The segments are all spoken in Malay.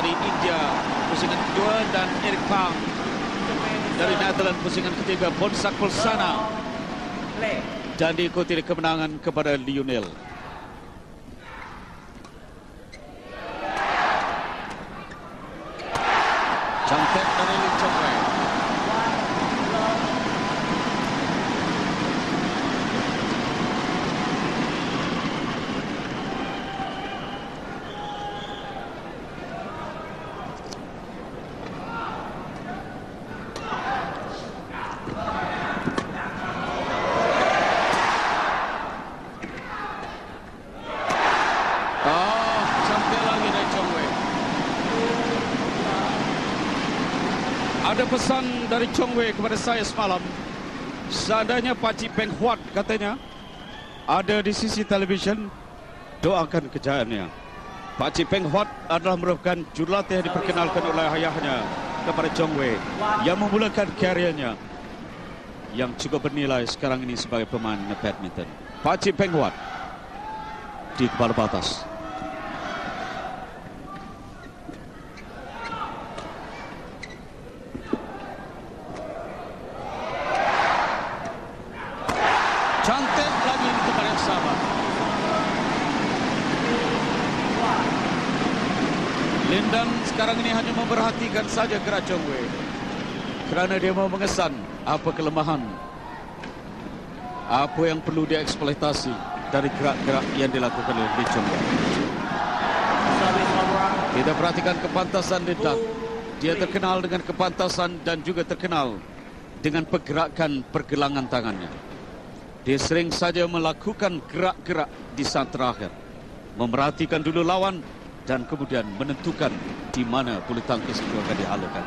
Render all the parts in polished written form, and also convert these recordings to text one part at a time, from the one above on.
dari India pusingan kedua, dan Eric Pang dari Netherlands pusingan ketiga. Bonsak Pulsana, dan diikuti kemenangan kepada Lionel. Cantik dari Lee Chong Wei. Ada pesan dari Chong Wei kepada saya semalam. Seandainya Pak Cik Peng Huat katanya ada di sisi televisyen, doakan kejayaannya. Pak Cik Peng Huat adalah merupakan jurulatih yang diperkenalkan oleh ayahnya kepada Chong Wei, yang memulakan karirnya yang cukup bernilai sekarang ini sebagai pemain badminton. Pak Cik Peng Huat di kepala batas. Cantik lagi di tempat yang sama. Lindan sekarang ini hanya memperhatikan saja gerak Chong Wei, kerana dia mau mengesan apa kelemahan, apa yang perlu dieksploitasi dari gerak-gerak yang dilakukan oleh Lee Chong Wei. Kita perhatikan kepantasan Lindan. Dia terkenal dengan kepantasan dan juga terkenal dengan pergerakan pergelangan tangannya. Dia sering saja melakukan gerak-gerak di saat terakhir, memerhatikan dulu lawan dan kemudian menentukan di mana bulu tangkis itu akan dihalukan.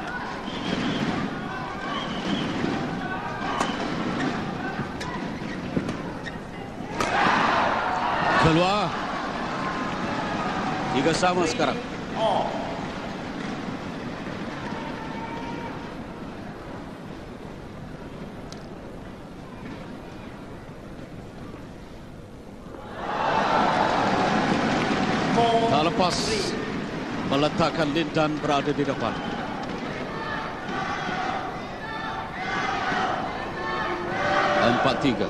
Keluar. 3 sama sekarang. Lepas meletakkan Lindan berada di depan. Empat tiga.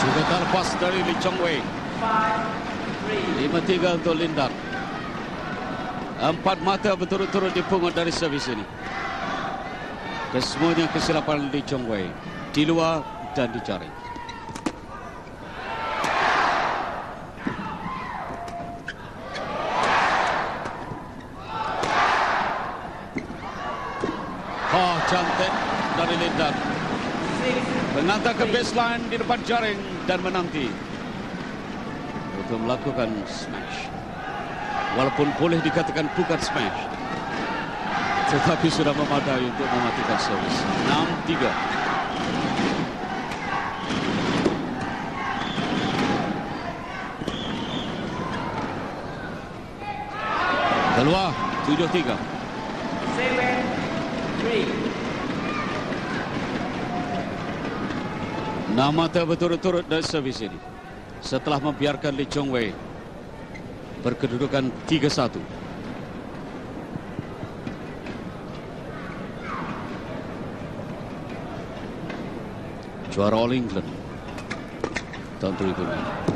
Juga tak lepas dari Lee Chong Wei. 5-3 untuk Lindan. 4 mata berturut-turut dipungut dari servis ini. Kesemuanya kesilapan Lee Chong Wei. Di luar dan di jaring. Oh, cantik dari Lindan. Mengantar ke baseline di depan jaring dan menanti untuk melakukan smash. Walaupun boleh dikatakan bukan smash, tetapi sudah memadai untuk mematikan servis. 6-3. Keluar 7-3. 7-3. 6 mata berturut-turut dari servis ini setelah membiarkan Lee Chong Wei berkedudukan 3-1. Juara All England tahun 2006.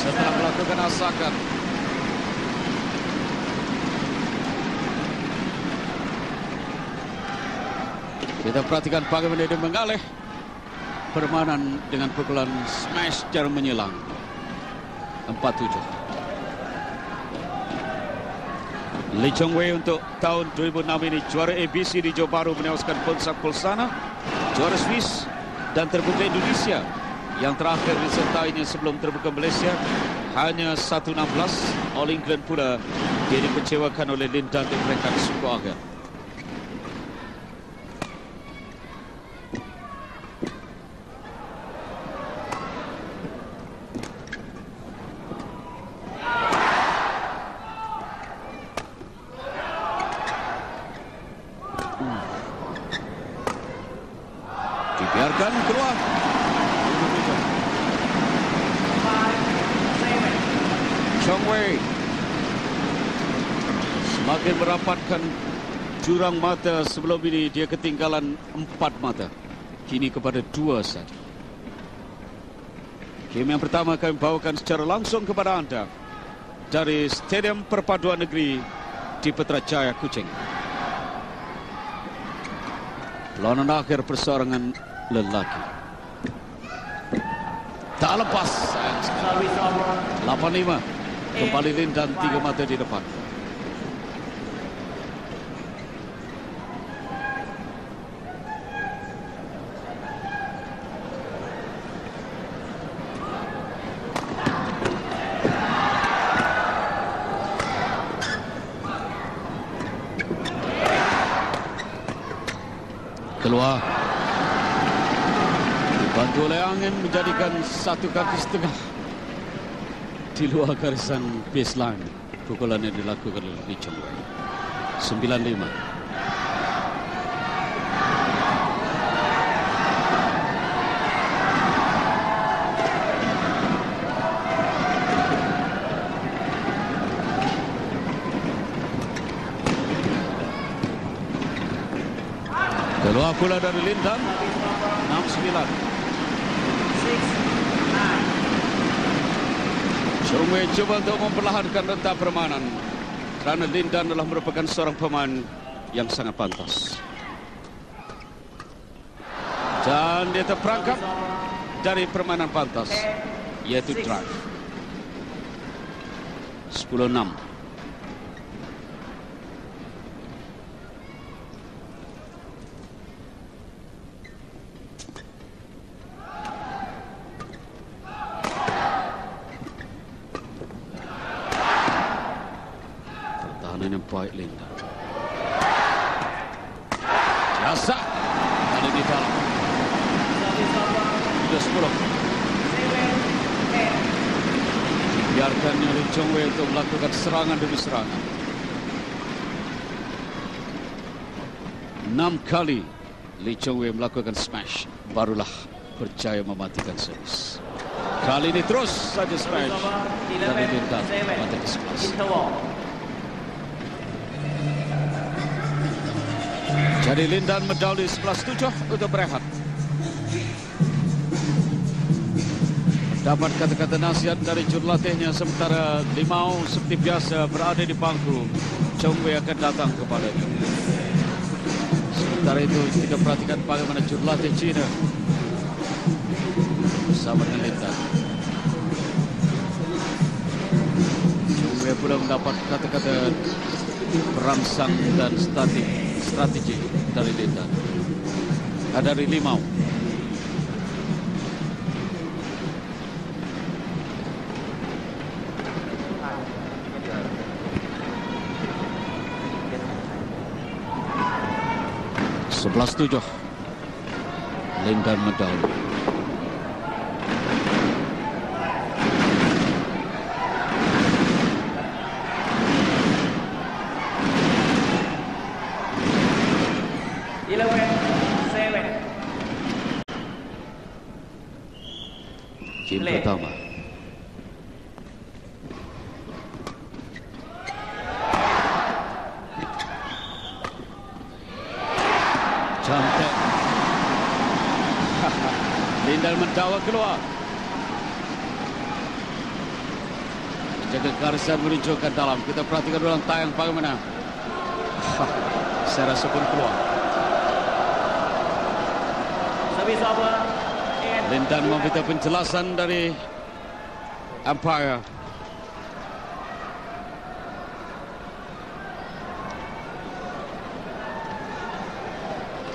Setelah melakukan asakan, kita perhatikan bagaimana dia mengalih permainan dengan pukulan smash jarum menyilang. 4-7. Lee Chong Wei untuk tahun 2006 ini juara ABC di Johor Bahru menewaskan Bonsak Pulsana, juara Swiss dan terbuka Indonesia. Yang terakhir disertainya sebelum terbuka Malaysia hanya 1-16. All England pula dia dikecewakan oleh Lindan di peringkat suku akhir. Dan keluar. Chong Wei semakin merapatkan jurang mata. Sebelum ini dia ketinggalan 4 mata. Kini kepada 2 saja. Game yang pertama kami bawakan secara langsung kepada anda dari Stadium Perpaduan Negeri di Putrajaya, Kuching. Lawanan akhir perseorangan lelaki. Tak lepas. 8-5. Kembali Lindan 3 mata di depan. Keluar. Dibantu oleh angin menjadikan 1 kaki setengah di luar garisan baseline. Pukulan yang dilakukan oleh Lee Chong Wei. 9-5. Keluar pula dari Lindan. 6-9. Chong Wei coba untuk memperlahankan rentang permainan kerana Lindan adalah merupakan seorang pemain yang sangat pantas. Dan dia terperangkap dari permainan pantas, iaitu drive. 10-6. Pertahanan yang baik Lindan. Biasa. Ada di dalam. Sudah 10. Biarkan Lee Chong Wei untuk melakukan serangan demi serangan. 6 kali Lee Chong Wei melakukan smash, barulah berjaya mematikan servis. Kali ini terus saja smash dari Lindan pada ke-11. Jadi Lindan medali 11-7 untuk berehat. Dapat kata-kata nasihat dari jurulatihnya sementara Limau seperti biasa berada di bangku. Chong Wei akan datang kepadanya. Sementara itu kita perhatikan bagaimana jurulatih China bersama dengan Lindan. Chong Wei pula mendapat kata-kata perangsang dan strategi dari Lindan. Dari Limau. Sebelas 7. Lindan medali. Game pertama. Cantik. Lindan mendawa keluar. Jaga garisan menuju ke dalam. Kita perhatikan ulang tayang bagaimana. Saya rasa pun keluar. Lindan meminta penjelasan dari umpire.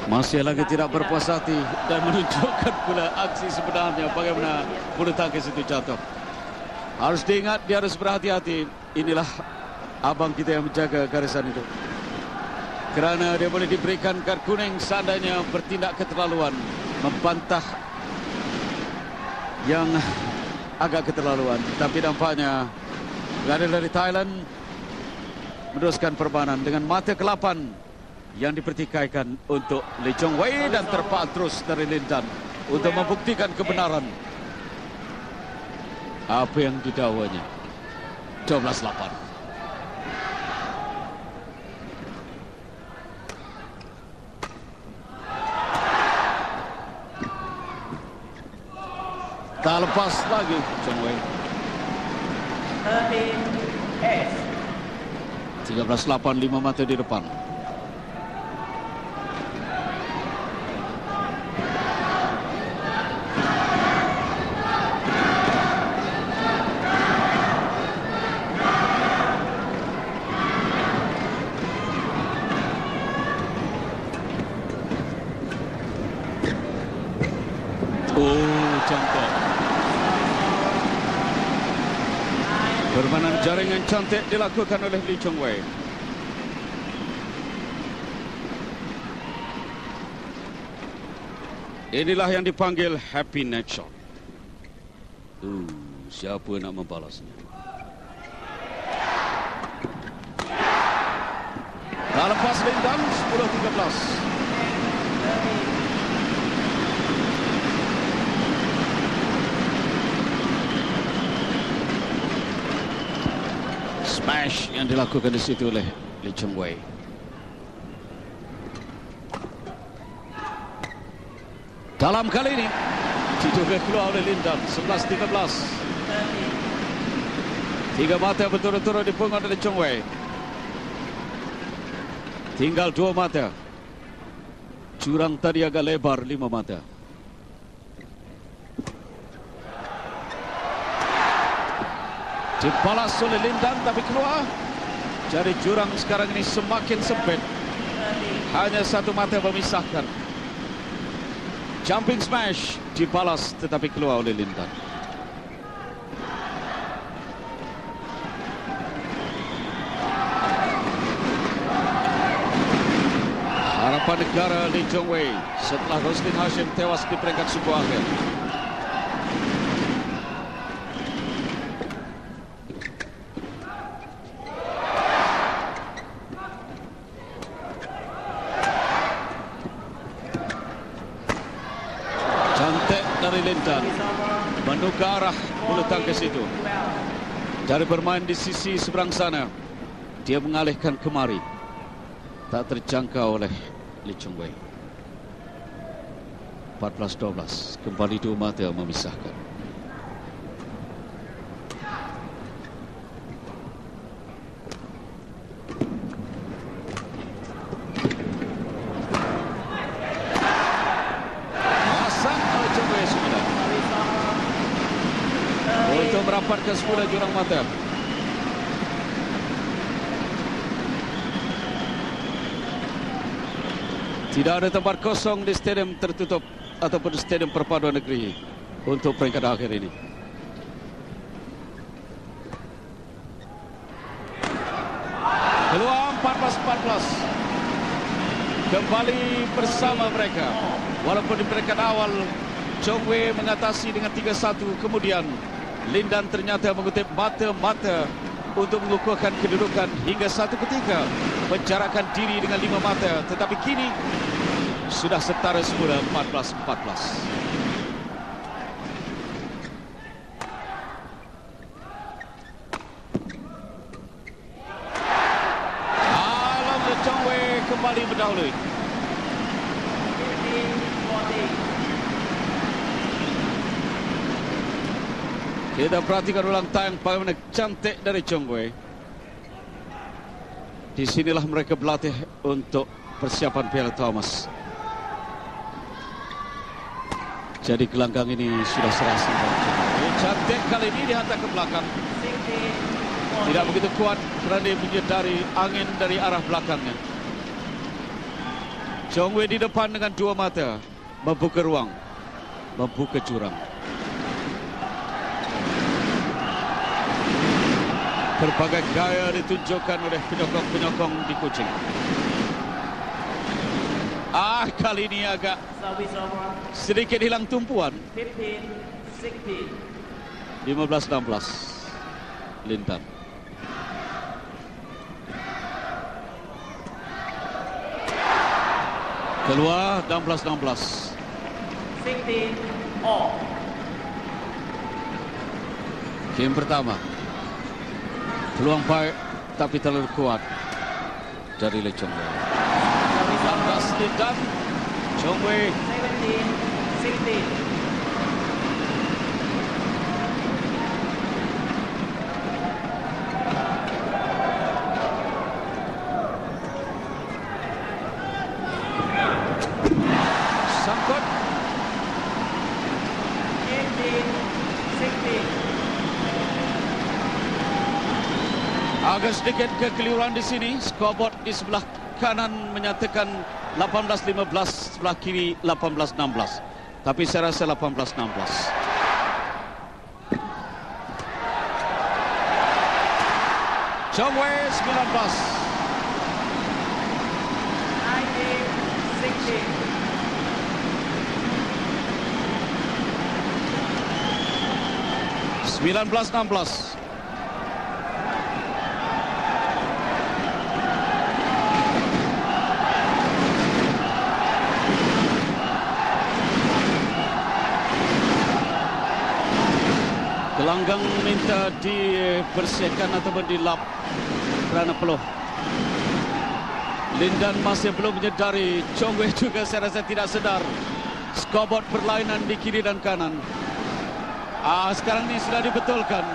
Masih lagi tidak berpuas hati dan menunjukkan pula aksi sebenarnya bagaimana bulu tangkis itu jatuh. Harus diingat, dia harus berhati-hati. Inilah abang kita yang menjaga garisan itu. Kerana dia boleh diberikan kad kuning seandainya bertindak keterlaluan, membantah yang agak keterlaluan. Tapi nampaknya pengadilan dari Thailand meneruskan permainan dengan mata ke-8 yang dipertikaikan untuk Lee Chong Wei dan terpaal terus dari Lindan untuk membuktikan kebenaran apa yang didakwanya. 12-8. Tak lepas lagi Chong Wei. 13-8, 5 mata di depan. Cantik. Permainan jaringan cantik dilakukan oleh Lee Chong Wei. Inilah yang dipanggil happy net shot. Siapa nak membalasnya? Tak lepas Lindan, 10-13. Smash yang dilakukan di situ oleh Lee Chong Wei. Dalam kali ini diduga keluar oleh Lindan. 11-13. 3 mata berturut-turut dipungut oleh Chong Wei. Tinggal 2 mata. Jurang tadi agak lebar, 5 mata. Dibalas oleh Lindan tapi keluar. Jadi jurang sekarang ini semakin sempit. Hanya 1 mata memisahkan. Jumping smash dibalas tetapi keluar oleh Lindan. Harapan negara Lee Chong Wei setelah Rustin Hashim tewas di peringkat suku akhir. Dari Lindan menuju ke arah bulu tangkis itu. Dari bermain di sisi seberang sana, dia mengalihkan kemari. Tak terjangkau oleh Lee Chong Wei. 14-12, kembali 2 mata memisahkan. Untuk merapatkan semula jurang mata. Tidak ada tempat kosong di stadium tertutup ataupun di stadium perpaduan negeri untuk peringkat akhir ini. Keluar 14-14. Kembali bersama mereka. Walaupun di peringkat awal Chong Wei mengatasi dengan 3-1, kemudian Lindan ternyata mengutip mata-mata untuk mengukuhkan kedudukan hingga satu ketika menjarakkan diri dengan 5 mata. Tetapi kini sudah setara semula 14-14. Alam Chong Wei kembali mendahului. Kita perhatikan ulang tayang bagaimana cantik dari Chong Wei. Di sinilah mereka berlatih untuk persiapan Piala Thomas. Jadi gelanggang ini sudah serasi. Cantik kali ini dihantar ke belakang. Tidak begitu kuat kerana dia menyedari angin dari arah belakangnya. Chong Wei di depan dengan 2 mata, membuka ruang, membuka jurang. Berbagai gaya ditunjukkan oleh penyokong-penyokong di Kuching. Kali ini agak sedikit hilang tumpuan. 15-16 Lindan. Keluar 16-16. 16 all. Game pertama. Peluang baik tapi terlalu kuat dari Lee Chong Wei. 16 Lindan. Chong Wei 17-16. sangkut. 18-16. Agak sedikit kekeliruan di sini. Scoreboard di sebelah kanan menyatakan 18-15, sebelah kiri 18-16. Tapi saya rasa 18-16. Chong Wei 19. 19-16. Gelanggang minta dibersihkan ataupun dilap kerana peluh. Lindan masih belum menyedari. Chong Wei juga saya rasa tidak sedar. Scoreboard perlainan di kiri dan kanan. Sekarang ini sudah dibetulkan.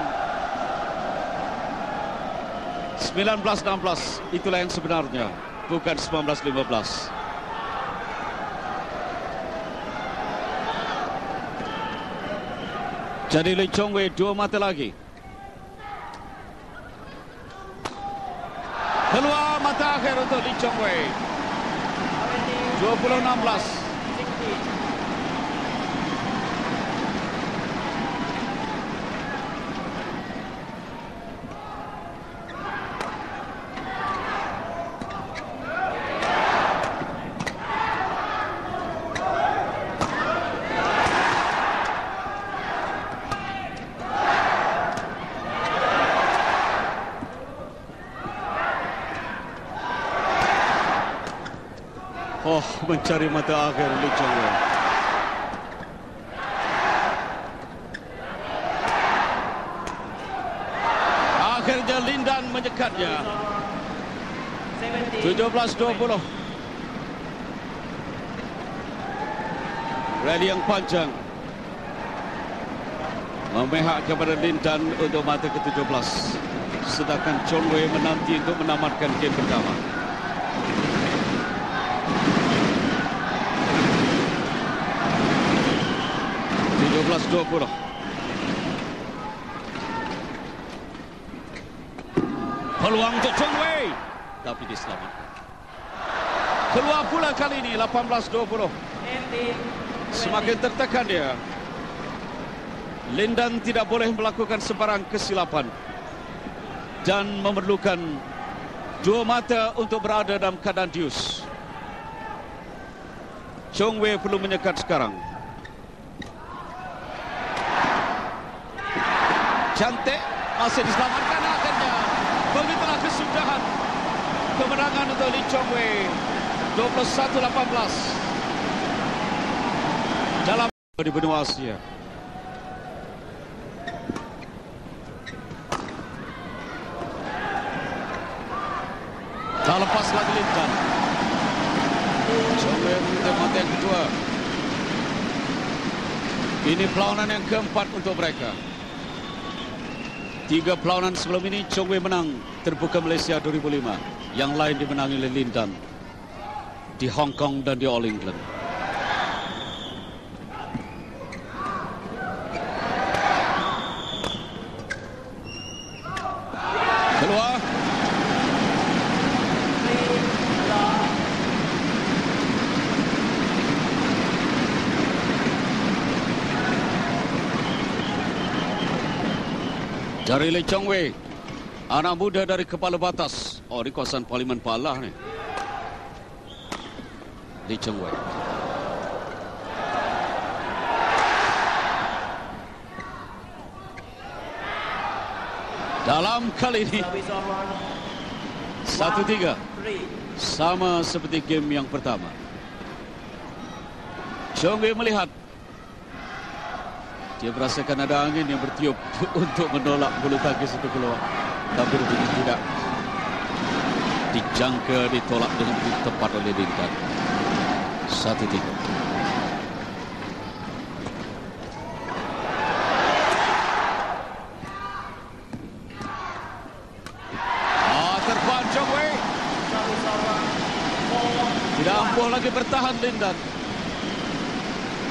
19-16. Itulah yang sebenarnya. Bukan 19-15. Jadi Lee Chong Wei 2 mata lagi. Keluar mata akhir untuk Lee Chong Wei. 20-16. Mencari mata akhir Lee Chong Wei. Akhirnya Lindan menyekatnya. 17-20. Rally yang panjang memihak kepada Lindan untuk mata ke-17. Sedangkan Chong Wei menanti untuk menamatkan game pertama. 17-20. Peluang untuk Chong Wei, tapi diselamatkan. Keluar pula kali ini 18-20. Semakin tertekan dia. Lindan tidak boleh melakukan sebarang kesilapan dan memerlukan 2 mata untuk berada dalam keadaan dius. Chong Wei perlu menyekat sekarang. Cantik, masih diselamatkan akhirnya. Begitulah kesudahan kemenangan untuk Lee Chong Wei. 21-18 dalam di benua Asia. Tak lepas lagi Lindan. Chong Wei untuk mata yang kedua. Ini perlawanan yang keempat untuk mereka. 3 perlawanan sebelum ini Chong Wei menang terbuka Malaysia 2005. Yang lain dimenangi oleh Lindan di Hong Kong dan di All England. Keluar. Dari Lee Chong Wei, anak muda dari Kepala Batas. Oh, di kawasan Parlimen Palah ni. Lee Chong Wei. Dalam kali ini 1-3. Sama seperti game yang pertama. Chong Wei melihat Dia merasakan ada angin yang bertiup untuk menolak bulu tangkis itu keluar. Tapi begitu tidak. Dijangka, ditolak dengan begitu tepat oleh Lindan. 1-3. Terpan Chong Wei. Tidak ampuh lagi bertahan Lindan.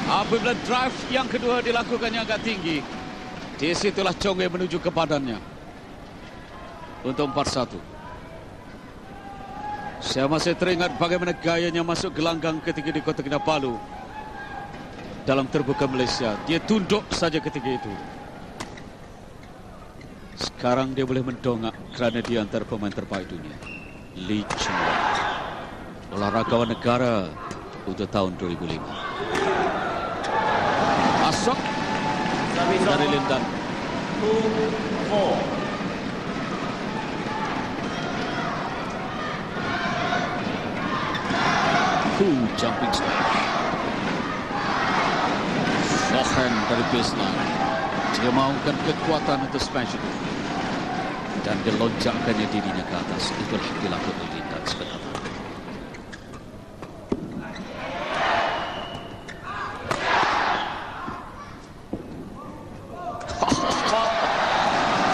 Apabila drive yang kedua dilakukannya agak tinggi, di situlah Chong Wei menuju ke badannya. Untuk 4-1. Saya masih teringat bagaimana gayanya masuk gelanggang ketika di Kota Kinabalu dalam terbuka Malaysia. Dia tunduk saja ketika itu. Sekarang dia boleh mendongak kerana dia antara pemain terbaik dunia. Lee Chong Wei, olahragawan negara untuk tahun 2005. Masuk dari Lindan. 2-4. Jumping smash. Forehand dari baseline. Dia mahukan kekuatan untuk smash itu. Dan dilonjakkannya dirinya ke atas. Itulah yang dilakukan oleh Lindan sebentar.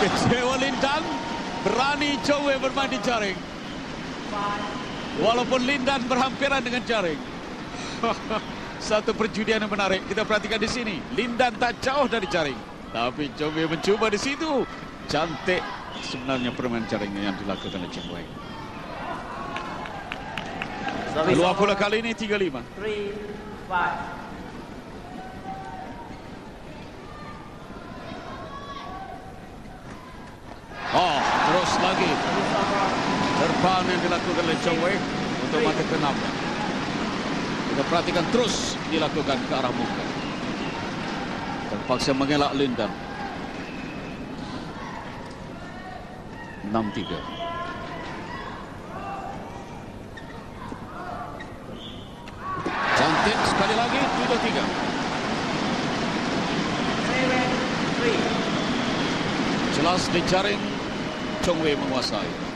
Kecewa Lindan. Berani Chong Wei bermain di jaring. Walaupun Lindan berhampiran dengan jaring. Satu perjudian yang menarik. Kita perhatikan di sini. Lindan tak jauh dari jaring. Tapi Chong Wei mencuba di situ. Cantik sebenarnya permainan jaringnya yang dilakukan oleh Chong Wei. Keluar pula kali ini 3-5. 3-5. Oh, terus lagi. Terpan yang dilakukan oleh Chong Wei untuk mata ke-6. Kita perhatikan terus dilakukan ke arah muka. Terpaksa mengelak Lindan. 6-3. Cantik sekali lagi 7-3. 7-3. Jelas di jaring Chong Wei menguasai.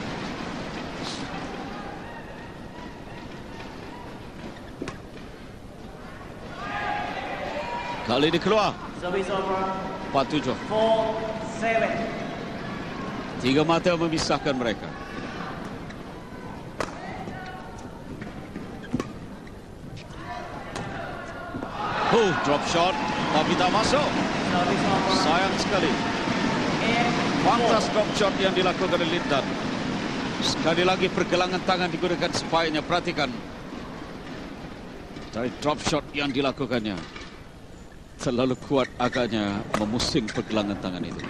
Kali ini keluar. Service over. 4-7. 4-7. 3 mata memisahkan mereka. Drop shot. Tapi tak masuk. Service over. Sayang sekali. 8-4. Pantas drop shot yang dilakukan oleh Lindan. Sekali lagi pergelangan tangan digunakan sebaiknya. Perhatikan. Dari drop shot yang dilakukannya. Terlalu kuat agaknya memusing pergelangan tangan itu.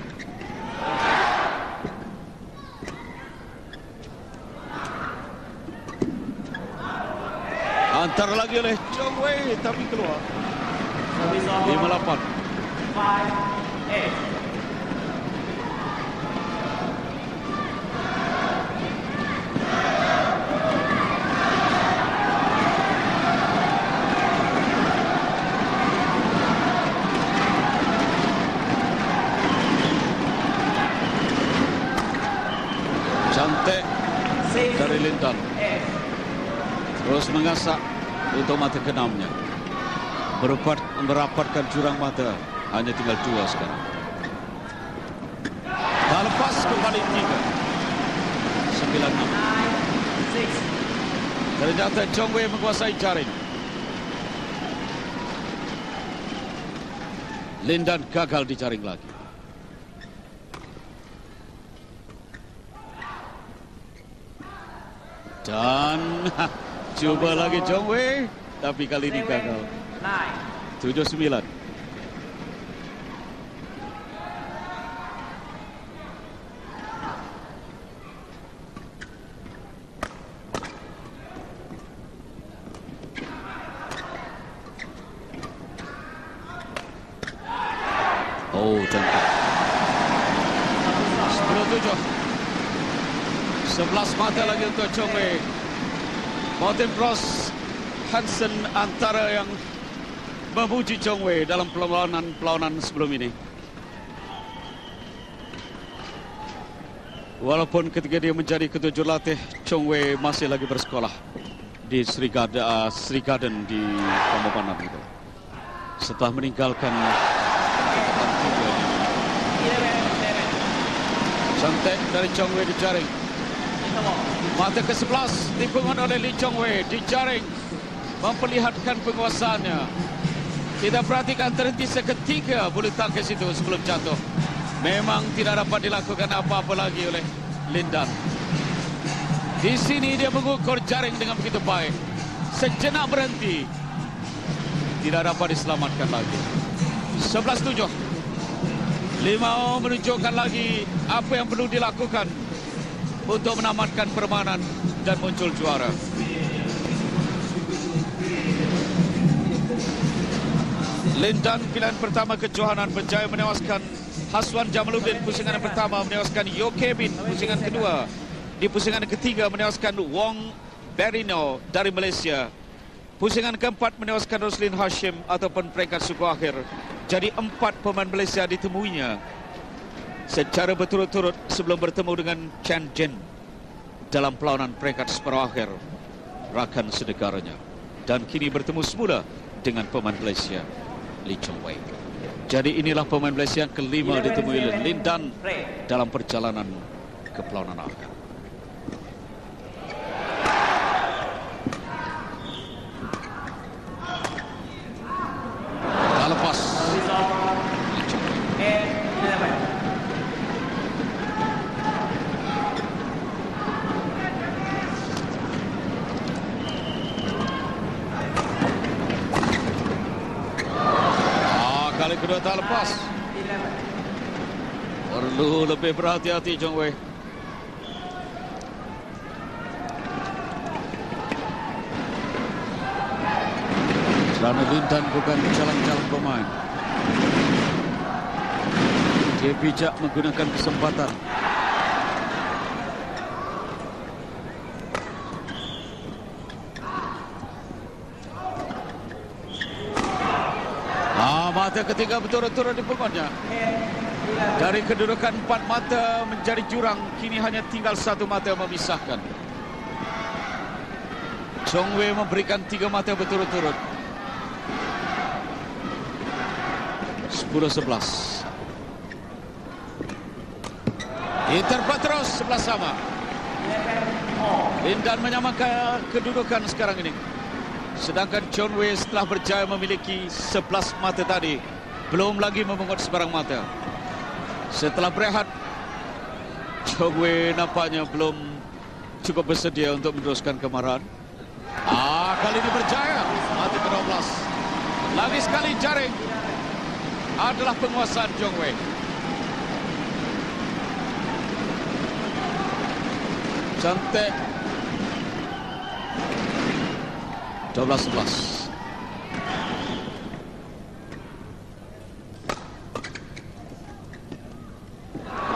Antar lagi oleh Chong Wei tapi keluar. 5-8. 5-8. Cantik dari Lindan. Terus mengasak untuk mata ke-6-nya. Merapatkan jurang mata. Hanya tinggal 2 sekarang. Tak lepas kembali 3. 9-6. Ternyata Chong Wei menguasai jaring. Lindan gagal di jaring lagi. Dan coba lagi Chong Wei, tapi kali ini gagal. 7-9. Oh, cantik. 10-7. 11 mata lagi untuk Chong Wei. Martin Frost Hansen antara yang memuji Chong Wei dalam perlawanan sebelum ini. Walaupun ketika dia menjadi ketua jurulatih, Chong Wei masih lagi bersekolah di Sri Garden di Pambukanan itu. Setelah meninggalkan cantik dari Chong Wei dijaring. Mata ke-11 dipungut oleh Lee Chong Wei, dijaring memperlihatkan penguasaannya. Kita perhatikan terhenti seketika bulu tangkis itu sebelum jatuh. Memang tidak dapat dilakukan apa-apa lagi oleh Lin Dan. Di sini dia mengukur jaring dengan begitu baik. Sejenak berhenti. Tidak dapat diselamatkan lagi. 11-7. Limau menunjukkan lagi apa yang perlu dilakukan untuk menamatkan permainan dan muncul juara. Lin Dan pilihan pertama kejohanan berjaya menewaskan Haswan Jamaluddin pusingan yang pertama, menewaskan Yo Kevin pusingan kedua. Di pusingan ketiga menewaskan Wong Berino dari Malaysia. Pusingan keempat menewaskan Roslin Hashim ataupun peringkat suku akhir. Jadi 4 pemain Malaysia ditemuinya secara berturut-turut sebelum bertemu dengan Chan Jen dalam perlawanan peringkat separuh akhir rakan senegaranya. Dan kini bertemu semula dengan pemain Malaysia Lee Chong Wei. Jadi inilah pemain Malaysia yang kelima ditemui oleh Lin Dan dalam perjalanan ke perlawanan akhir. Tak lepas. Lee Chong Wei. Kali kedua tak lepas. Perlu lebih berhati-hati Chong Wei. Kerana Lin Dan bukan jalan-jalan pemain. Dia bijak menggunakan kesempatan. Mata ketiga berturut-turut dipungutnya. Dari kedudukan 4 mata menjadi jurang, kini hanya tinggal 1 mata memisahkan. Chong Wei memberikan 3 mata berturut-turut. 10-11. Interval terus 11 sama. Lin Dan menyamakan kedudukan sekarang ini. Sedangkan Chong Wei setelah berjaya memiliki 11 mata tadi, belum lagi memungut sebarang mata. Setelah berehat, Chong Wei nampaknya belum cukup bersedia untuk meneruskan kemarahan. Kali ini berjaya. Mata ke-12. Lagi sekali jaring. Adalah penguasaan Chong Wei. Cantik. 12-11.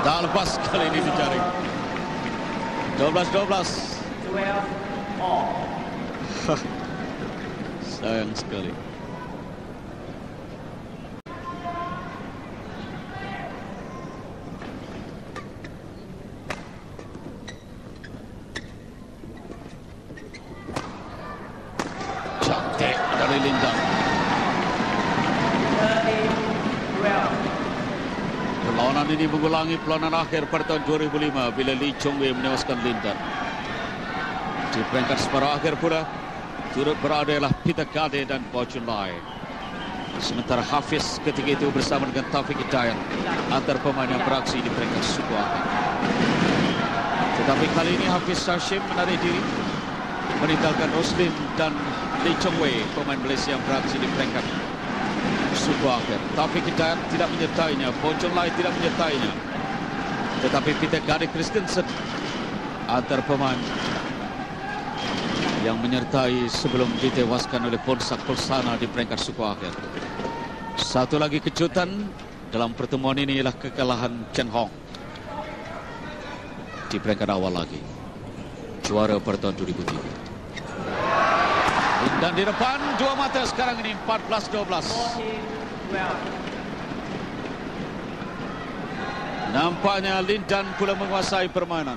Tak lepas kali ini dijaring. 12-12. 12-all. Sayang sekali. Cantik dari Lin Dan. 13-12. Perlawanan ini mengulangi perlawanan akhir pada tahun 2005 bila Lee Chong Wei menewaskan Lin Dan. Di peringkat separuh akhir pula turut berada ialah Peter Gade dan Bo Chun Lai. Sementara Hafiz ketika itu bersama dengan Taufik Hidayat antar pemain yang beraksi di peringkat suku akhir. Tetapi kali ini Hafiz Hashim menarik diri meninggalkan Roslin dan Lee Chong Wei, pemain Malaysia yang beraksi di peringkat suku akhir. Taufik Hidayat tidak menyertainya, Bo Chun Lai tidak menyertainya. Tetapi Peter Gade Christensen antar pemain yang menyertai sebelum ditewaskan oleh Ponsak Pulsana di peringkat suku akhir. Satu lagi kejutan dalam pertemuan ini ialah kekalahan Chen Hong di peringkat awal lagi. Juara pada tahun 2003. Dan di depan dua mata sekarang ini 14-12. 14-12. Nampaknya Lindan pula menguasai permainan.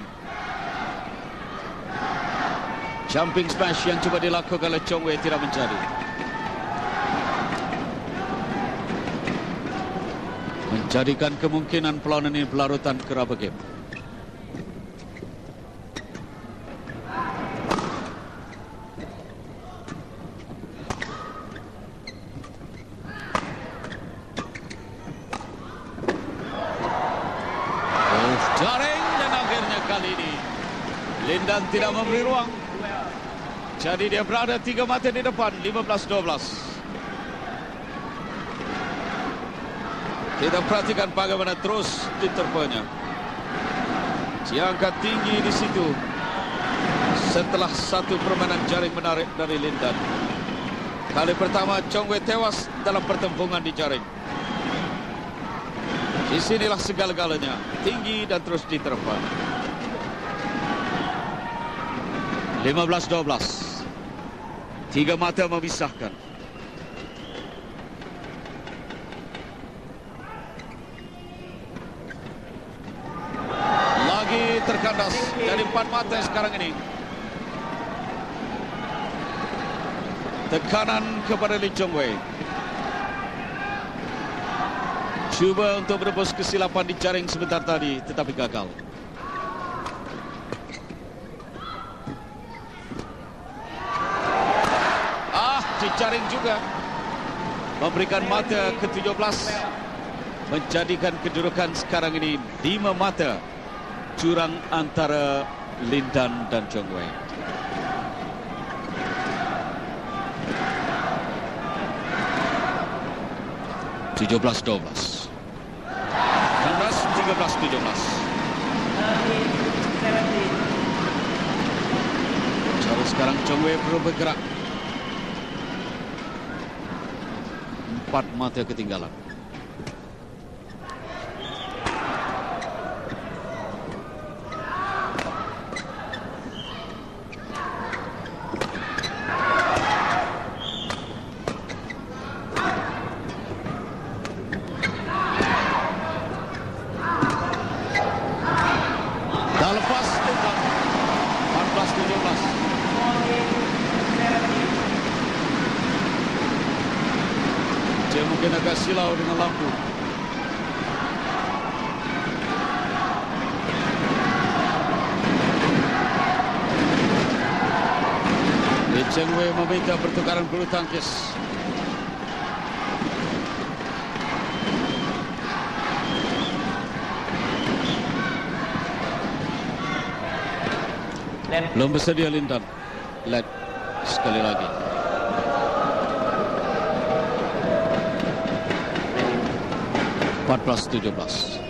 Jumping smash yang cuba dilakukan oleh Chong Wei tidak menjadi. Menjadikan kemungkinan perlawanan ini berlarutan ke rubber game. Jaring dan akhirnya kali ini Lindan tidak memberi ruang. Jadi dia berada 3 mata di depan, 15-12. Kita perhatikan bagaimana terus intervalnya. Diangkat tinggi di situ setelah satu permainan jaring menarik dari Lindan. Kali pertama Chong Wei tewas dalam pertempuran di jaring. Di sinilah segala-galanya, tinggi dan terus diterpa. 15-12. 3 mata memisahkan. Lagi terkandas dari 4 mata sekarang ini. Tekanan kepada Lee Chong Wei. Cuba untuk merebus kesilapan di jaring sebentar tadi, tetapi gagal. Dijaring juga. Memberikan mata ke-17. Menjadikan kedudukan sekarang ini 5 mata. Jurang antara Lindan dan Chong Wei. (17-12). 13-17. Jadi sekarang Chong Wei perlu bergerak. 4 mata ketinggalan. Dah lepas 14-17. Dia mungkin agak silau dengan lampu. Lee Chong Wei meminta pertukaran bulu tangkis. Belum bersedia Lindan. Let sekali lagi. 14-17.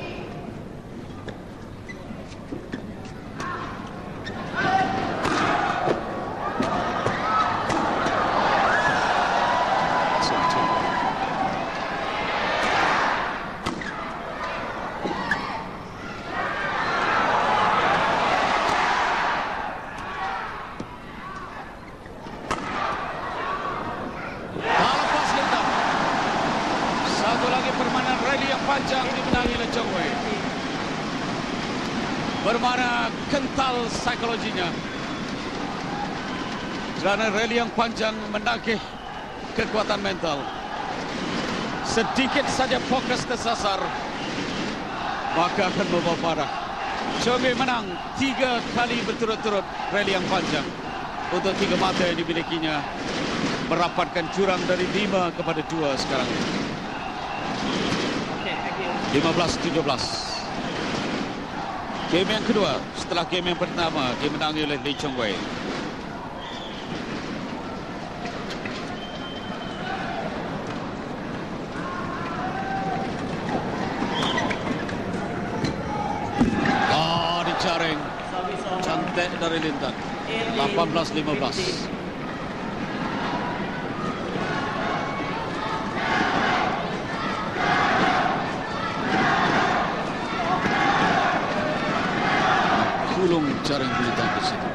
Permainan rally yang panjang dimenangi oleh Chong Wei. Bermana kental psikologinya. Kerana rally yang panjang menagih kekuatan mental. Sedikit saja fokus tersasar, maka akan membawa parah. Chong Wei menang 3 kali berturut-turut rally yang panjang. Untuk 3 mata yang dimilikinya, merapatkan jurang dari 5 kepada 2 sekarang ini. 15-17. Game yang kedua setelah game yang pertama dimenangi oleh Lee Chong Wei. Dijaring cantik dari Lindan. 18-15. Gulung jaring bulu tangkis itu.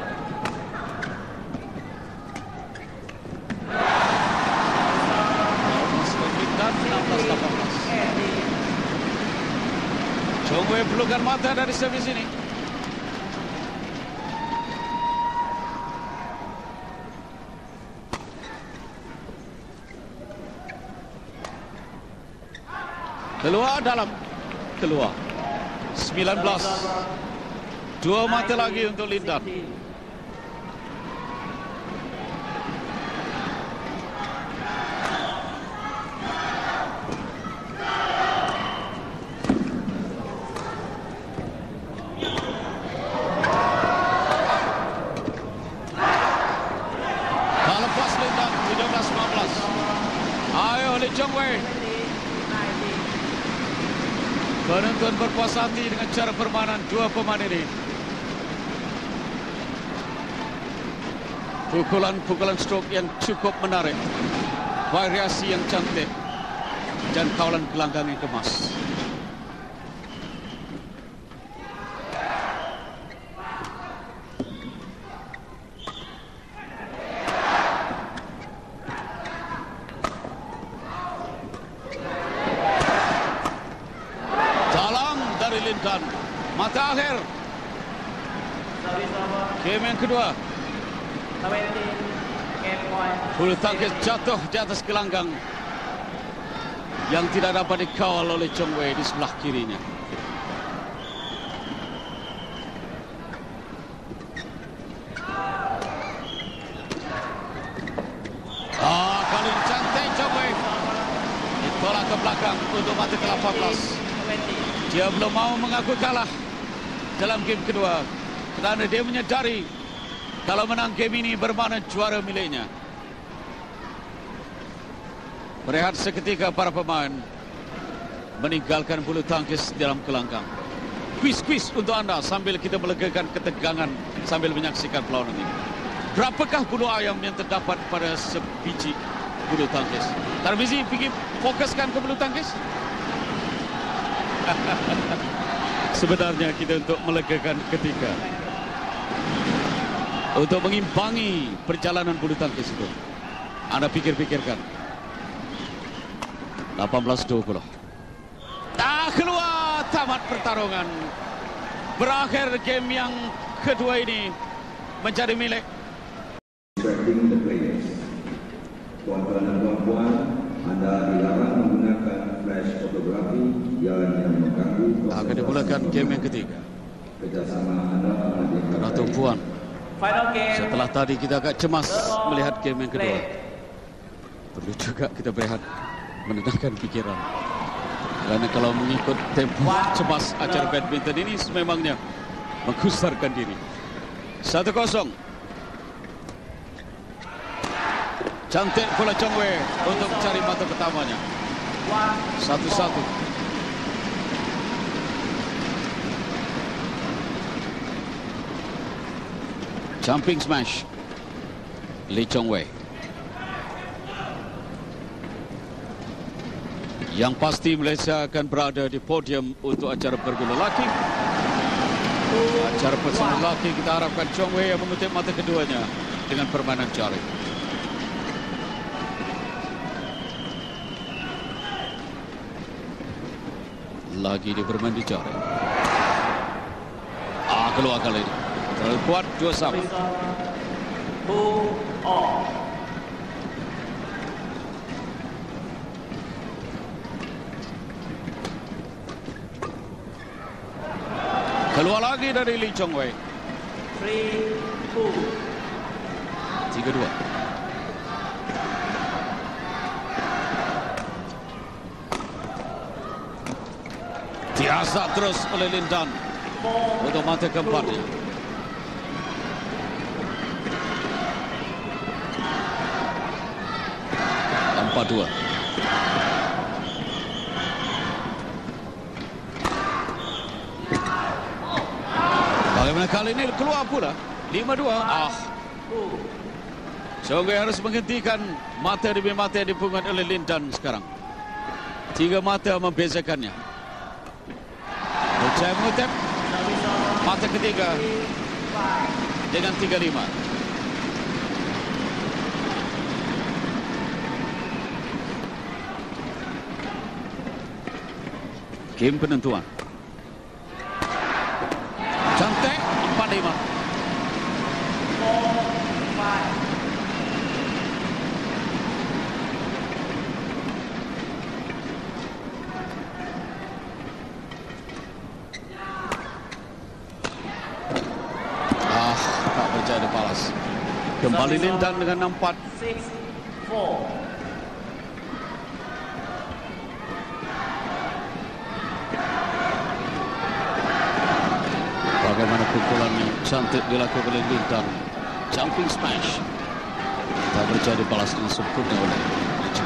pelukan mata dari servis ini. Keluar dalam. Keluar. 19. 2 mata lagi untuk Lindan. Tak lepas Lindan. 17-15. Ayo Lee Chong Wei. Penonton berpuas hati dengan cara permainan dua pemain ini. Pukulan-pukulan stroke yang cukup menarik, variasi yang cantik, dan kawalan gelanggang yang kemas. Dan mata akhir game yang kedua. Bulu tangkis jatuh di atas gelanggang yang tidak dapat dikawal oleh Chong Wei di sebelah kirinya. Kali ini cantik Chong Wei ditolak ke belakang untuk mata ke-18. Dia belum mau mengaku kalah dalam game kedua kerana dia menyadari kalau menang game ini bermakna juara miliknya. Berehat seketika para pemain meninggalkan bulu tangkis dalam gelanggang. Kuis-kuis untuk anda sambil kita melegakan ketegangan sambil menyaksikan perlawanan ini. Berapakah bulu ayam yang terdapat pada sebiji bulu tangkis? Tarmizi pergi fokuskan ke bulu tangkis. Sebenarnya kita untuk melegakan ketika untuk mengimbangi perjalanan bulu tangkis itu. Anda pikir-pikirkan. 18-20. Tak keluar, tamat pertarungan. Berakhir game yang kedua ini menjadi milik. Distracting the players. Tuan-tuan dan puan-puan, Anda dilarang menggunakan flash fotografi yang mengganggu. Akan dimulakan game yang ketiga. Kerjasama Anda Karena tumpuan. Setelah tadi kita agak cemas melihat game yang kedua. Perlu juga kita berehat menenangkan pikiran. Karena kalau mengikut tempo cemas acara badminton ini sememangnya mengkusarkan diri. 1-0. Cantik bola Chong Wei untuk mencari mata pertamanya. 1-1. Jumping smash Lee Chong Wei. Yang pasti Malaysia akan berada di podium untuk acara berguna lelaki. Acara personal lelaki kita harapkan Chong Wei yang mengutip mata keduanya dengan permainan jaring. Lagi dia bermain di jaring. Keluar kali ini. Terlalu kuat, 2-1. Keluar lagi dari Lee Chong Wei. 3-2. Diasah terus oleh Lindan untuk mata keempatnya. 4-2. Bagaimana kali ini keluar pula 5-2. Chong Wei harus menghentikan mata demi mata yang dipungut oleh Lindan sekarang. 3 mata membezakannya. Saya mengutip mata ketiga dengan 3-5. Game penentuan. 11. Kembali Lintan dengan 4. 6-4. Bagaimana pukulan yang cantik dilakukan oleh Lintan. Jumping smash. Tak berjadi balas dengan sempurna oleh Licong.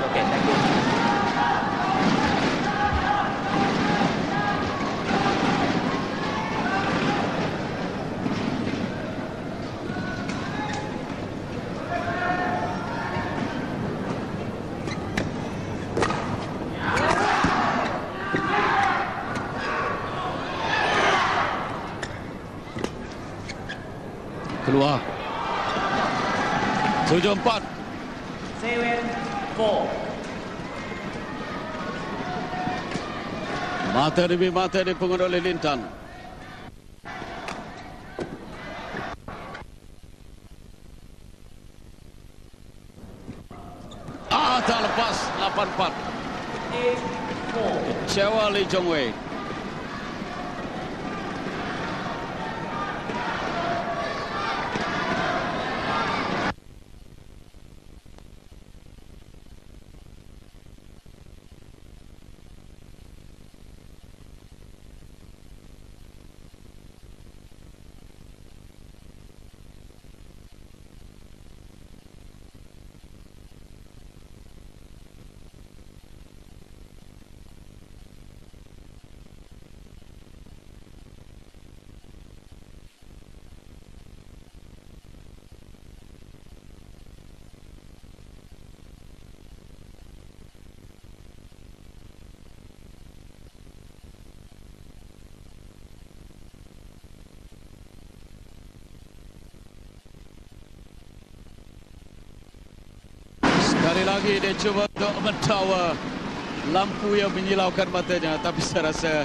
Okay, thank you. Keluar. 7-4. 7-4. Mata demi mata dipungut oleh Lintan. Tak lepas. 8-4. 8-4. Kecewa Lee Chong Wei. Sekali lagi dia cuba untuk mentawa lampu yang menyilaukan matanya, tapi saya rasa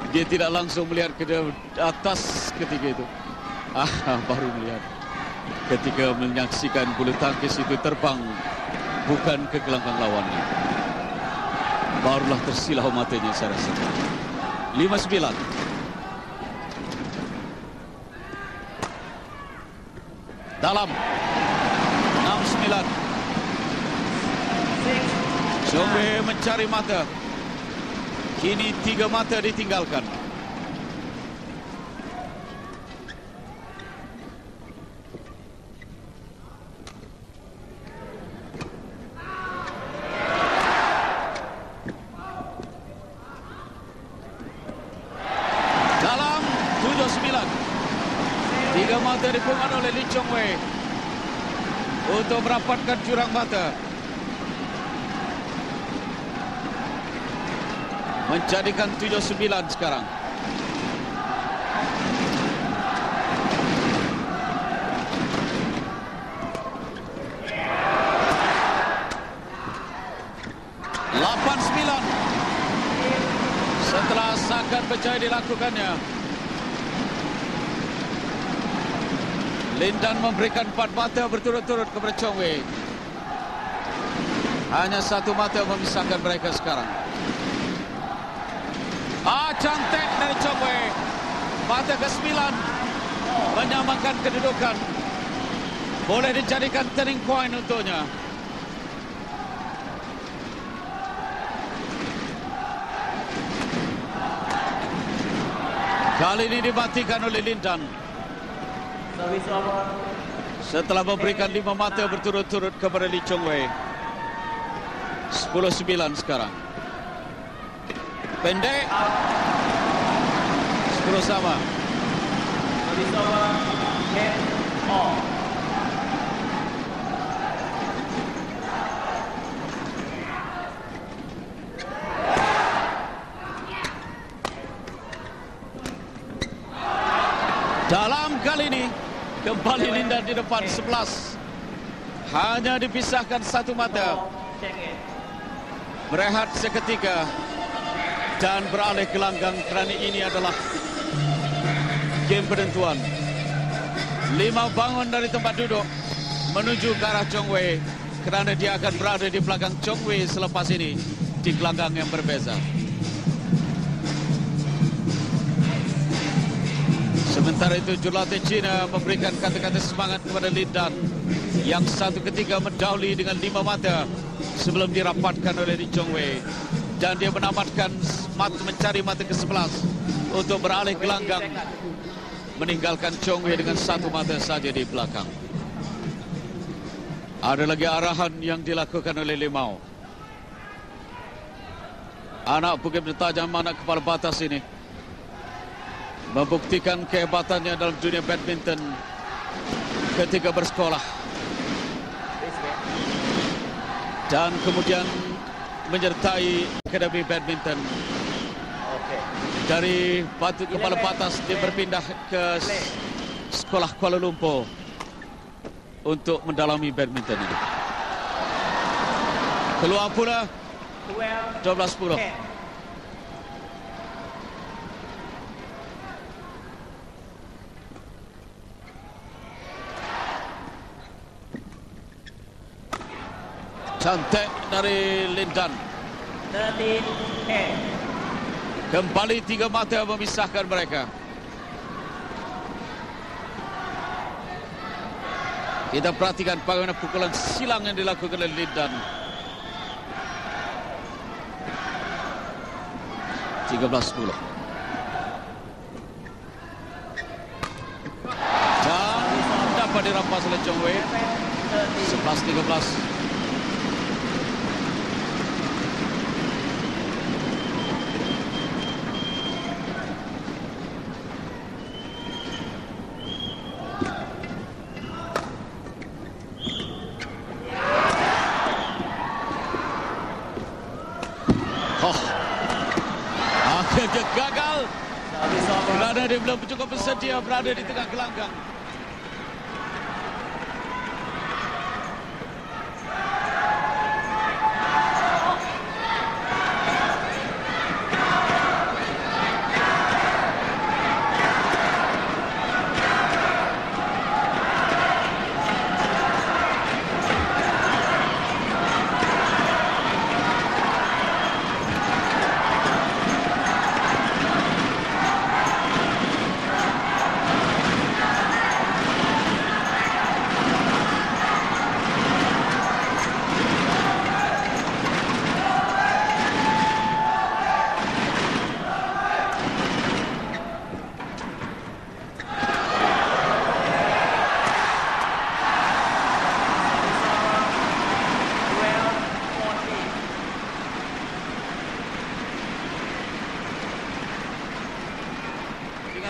dia tidak langsung melihat ke atas ketika itu. Baru melihat ketika menyaksikan bulu tangkis itu terbang bukan ke gelanggang lawannya. Barulah tersilau matanya saya rasa. 5-9. Dalam 6-9. Chong Wei mencari mata. Kini 3 mata ditinggalkan. Dalam 7-9. 3 mata dipungut oleh Lee Chong Wei untuk merapatkan jurang mata. Menjadikan 7-9 sekarang. Setelah sangat berjaya dilakukannya, Lintan memberikan 4 mata berturut-turut kepada Chong Wei. Hanya 1 mata memisahkan mereka sekarang. Cantik dari Chong Wei. Mata ke-9 menyamakan kedudukan. Boleh dijadikan turning point untuknya. Kali ini dimatikan oleh Lintan. Setelah memberikan 5 mata berturut-turut kepada Lee Chong Wei. 10-9 sekarang. Pendek. 10 sama. Dalam kali ini kembali Lintan di depan 11. Hanya dipisahkan 1 mata. Berehat seketika dan beralih ke langgang kerana ini adalah game penentuan. 5 bangun dari tempat duduk menuju ke arah Chong Wei. kerana dia akan berada di belakang Chong Wei selepas ini di gelanggang yang berbeza. Sementara itu jurulatih China memberikan kata-kata semangat kepada Lin Dan yang satu ketika mendahului dengan 5 mata sebelum dirapatkan oleh Li Chong Wei, dan dia menamatkan mencari mata ke-11 untuk beralih gelanggang, meninggalkan Chong Wei dengan 1 mata saja di belakang. Ada lagi arahan yang dilakukan oleh Limau. Anak Bukit Bertajam, anak kepala batas ini membuktikan kehebatannya dalam dunia badminton ketika bersekolah dan kemudian menyertai akademi badminton. Dari Batu Kepala Batas dia berpindah ke sekolah Kuala Lumpur untuk mendalami badminton ini. Keluar pula 12-10. Cantik dari Lin Dan. 13-10. Kembali 3 mata memisahkan mereka. Kita perhatikan bagaimana pukulan silang yang dilakukan oleh Lin Dan. 13-10. Dan dapat dirampas oleh Chong Wei. 11-13. Akhirnya gagal kerana dia belum cukup bersedia berada di tengah gelanggang.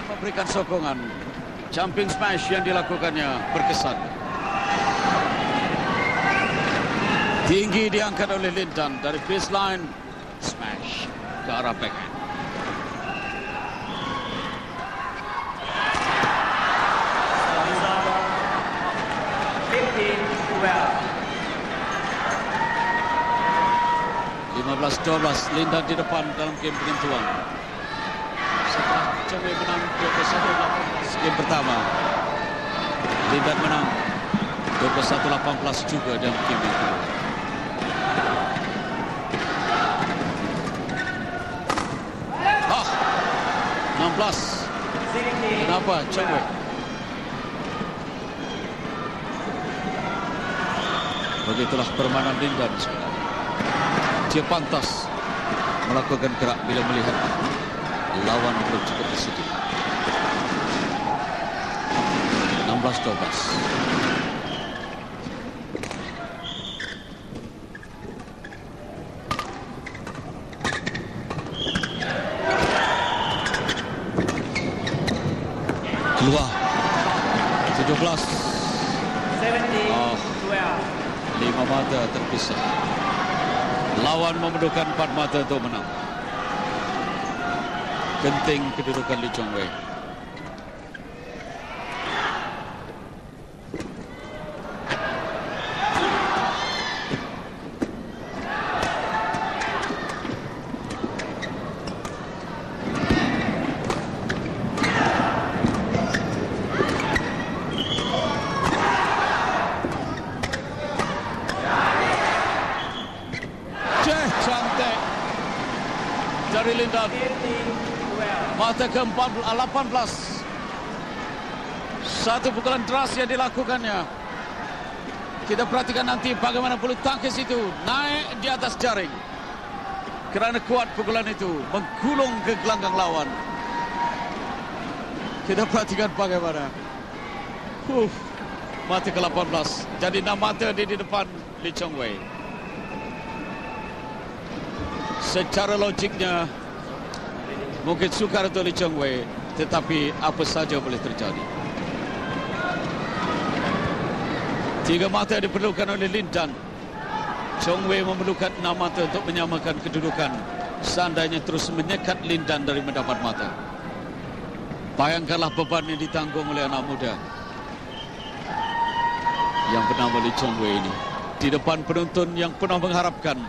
Memberikan sokongan, jumping smash yang dilakukannya berkesan. Tinggi diangkat oleh Lin Dan dari baseline, smash ke arah backhand. Well. 15-12, Lin Dan di depan dalam game penentuan. Setelah Chong Wei menang 21-18 game pertama, Lin Dan menang 21-18 juga dalam game yang kedua. Ah, 16. Kenapa Chong Wei? Begitulah permainan Lin Dan sebenarnya. Dia pantas melakukan gerak bila melihat lawan belum cukup bersedia. 16-12. Keluar 17. 5 mata terpisah. Lawan memerlukan 4 mata untuk menang. Genting kedudukan Li Chong Wei. Lindan. 12. Mata ke-18. Satu pukulan deras yang dilakukannya. Kita perhatikan nanti bagaimana bulu tangkis itu naik di atas jaring. Kerana kuat pukulan itu menggulung ke gelanggang lawan. Kita perhatikan bagaimana. Mata ke-18. Jadi 6 mata di depan Lee Chong Wei. Secara logiknya mungkin sukar untuk Lee Chong Wei, tetapi apa saja boleh terjadi. 3 mata diperlukan oleh Lindan. Chong Wei memerlukan 6 mata untuk menyamakan kedudukan. Seandainya terus menyekat Lindan dari mendapat mata. Bayangkanlah beban yang ditanggung oleh anak muda yang bernama Lee Chong Wei ini. Di depan penonton yang pernah mengharapkan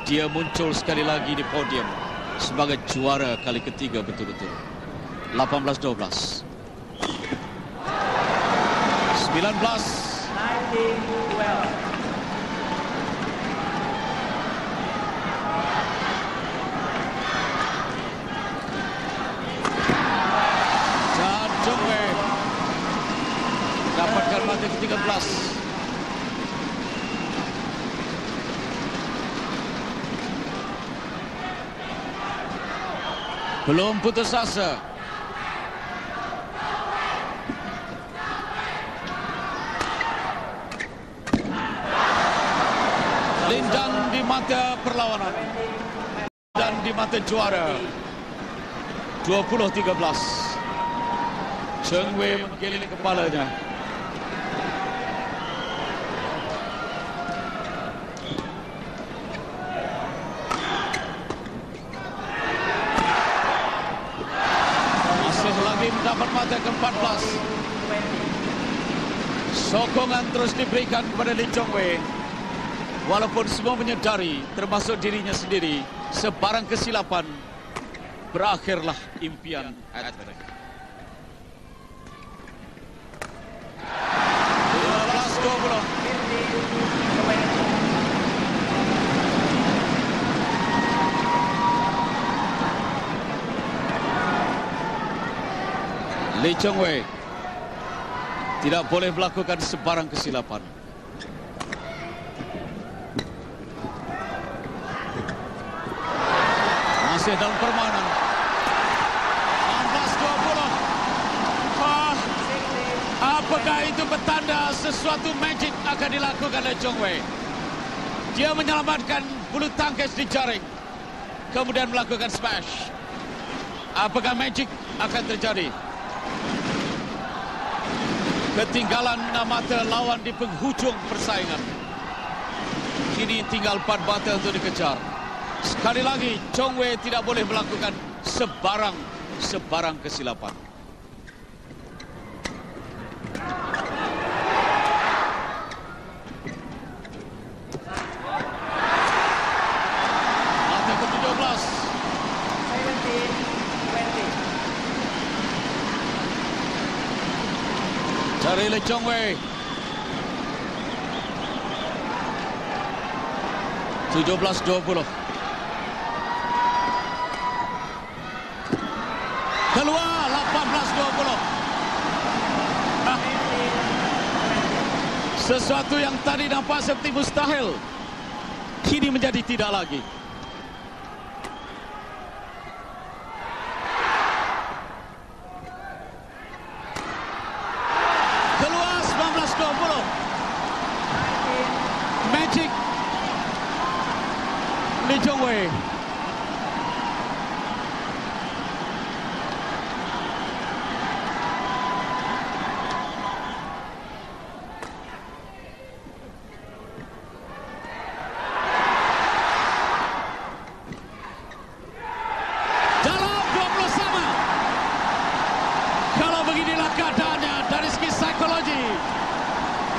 dia muncul sekali lagi di podium sebagai juara kali ketiga betul-betul. 18-12. 19. 19-12. Dan Chong Wei dapatkan mata ke-13. Belum putus asa. Lindan di mata perlawanan dan di mata juara. 20-13. Chong Wei menggeleng kepalanya. Masih lagi mendapat mata ke-14. Sokongan terus diberikan kepada Lee Chong Wei. Walaupun semua menyedari, termasuk dirinya sendiri, sebarang kesilapan, berakhirlah impian atlet. 15-20. Lee Chong Wei tidak boleh melakukan sebarang kesilapan. Masih dalam permainan. 16-20. Apakah itu bertanda sesuatu magic akan dilakukan oleh Chong Wei? Dia menyelamatkan bulu tangkis di jaring, kemudian melakukan smash. Apakah magic akan terjadi? Ketinggalan 6 mata lawan di penghujung persaingan. Kini tinggal 4 mata untuk dikejar. Sekali lagi, Chong Wei tidak boleh melakukan sebarang kesilapan. Mata ke-17. 17-20. Dari Lee Chong Wei. 17-20. Keluar 18-20. Sesuatu yang tadi nampak seperti mustahil, kini menjadi tidak lagi. Keluar 19-20. Magic Lee Chong Wei.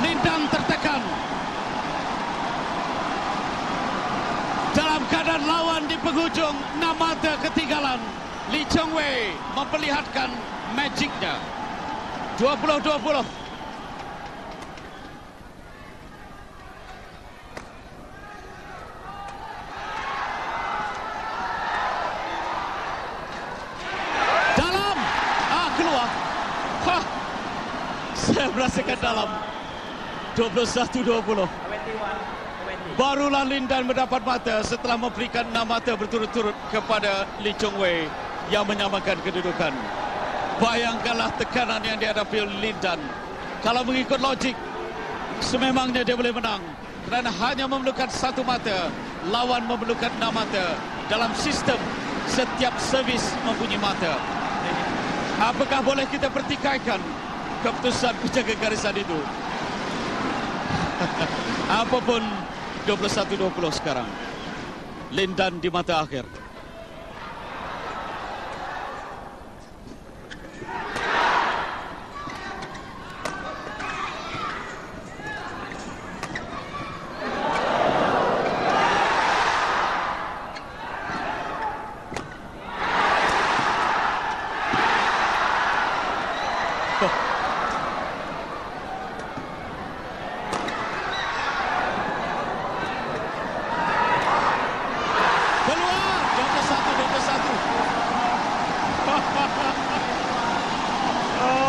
Lindan tertekan. Dalam keadaan lawan di penghujung, 6 mata ketinggalan, Lee Chong Wei memperlihatkan magicnya. 20-20. dirasakan dalam. 21-20. 21, 20. Barulah Lindan mendapat mata setelah memberikan 6 mata berturut-turut kepada Lee Chong Wei yang menyamakan kedudukan. Bayangkanlah tekanan yang dihadapi oleh Lindan. Kalau mengikut logik, sememangnya dia boleh menang. Kerana hanya memerlukan 1 mata, lawan memerlukan 6 mata. Dalam sistem, setiap servis mempunyai mata. Apakah boleh kita pertikaikan keputusan penjaga garisan itu? Apapun, 21-20 sekarang. Lindan di mata akhir.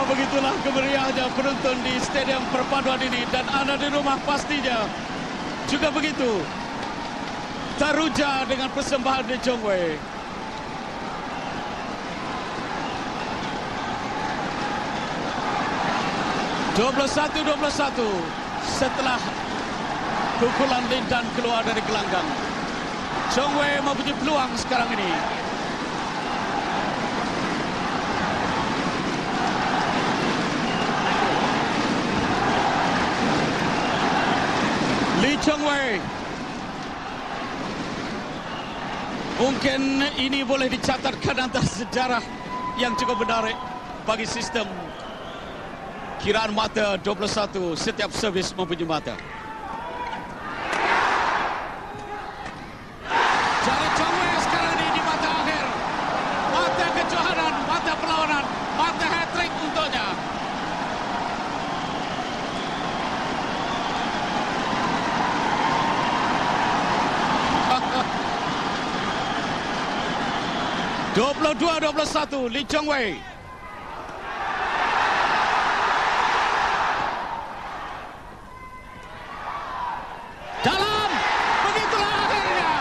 Begitulah kemeriahnya penonton di stadium perpaduan ini, dan anda di rumah pastinya juga begitu teruja dengan persembahan Lee Chong Wei. (21-21) setelah pukulan Lindan keluar dari gelanggang. Chong Wei mempunyai peluang sekarang ini. Lee Chong Wei. Mungkin ini boleh dicatatkan antara sejarah yang cukup menarik bagi sistem kiraan mata 21. Setiap servis mempunyai mata. Jari Chong Wei sekarang ini di mata akhir. Mata kejohanan, mata perlawanan, mata hat-trick untuknya. (22-21) Lee Chong Wei. Dalam, begitulah akhirnya.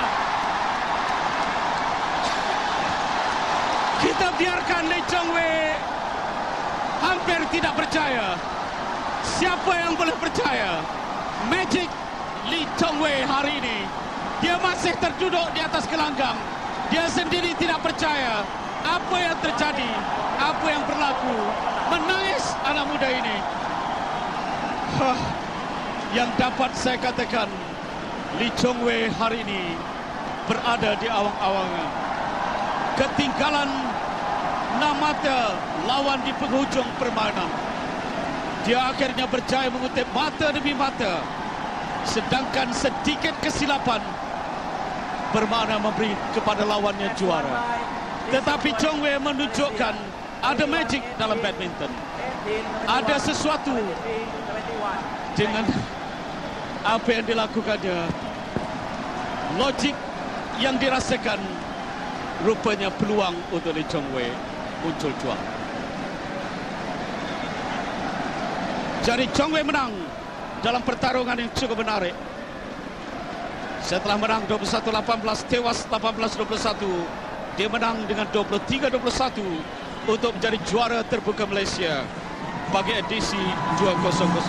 Kita biarkan Lee Chong Wei hampir tidak percaya. Siapa yang boleh percaya? Magic Lee Chong Wei hari ini. Dia masih terduduk di atas gelanggang. Dia sendiri tidak percaya apa yang terjadi, apa yang berlaku. Menangis anak muda ini. Yang dapat saya katakan, Lee Chong Wei hari ini berada di awang-awangnya. Ketinggalan 6 mata lawan di penghujung permainan. Dia akhirnya berjaya mengutip mata demi mata. Sedangkan sedikit kesilapan bermakna memberi kepada lawannya juara. Tetapi Chong Wei menunjukkan ada magic dalam badminton. Ada sesuatu dengan apa yang dilakukannya. Logik yang dirasakan, rupanya peluang untuk Lee Chong Wei muncul cuam. Jadi Chong Wei menang dalam pertarungan yang cukup menarik. Setelah menang 21-18, tewas 18-21, dia menang dengan 23-21 untuk menjadi juara terbuka Malaysia bagi edisi 2006.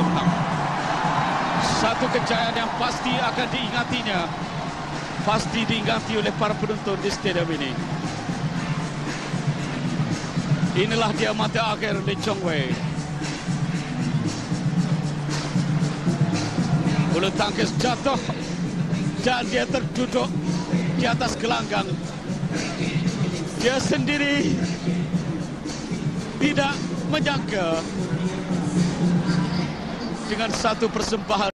Satu kejayaan yang pasti akan diingatinya, pasti diingati oleh para penonton di stadium ini. Inilah dia mata akhir Lee Chong Wei. Bulu tangkis jatuh dan dia terduduk di atas gelanggang. Dia sendiri tidak menyangka dengan satu persembahan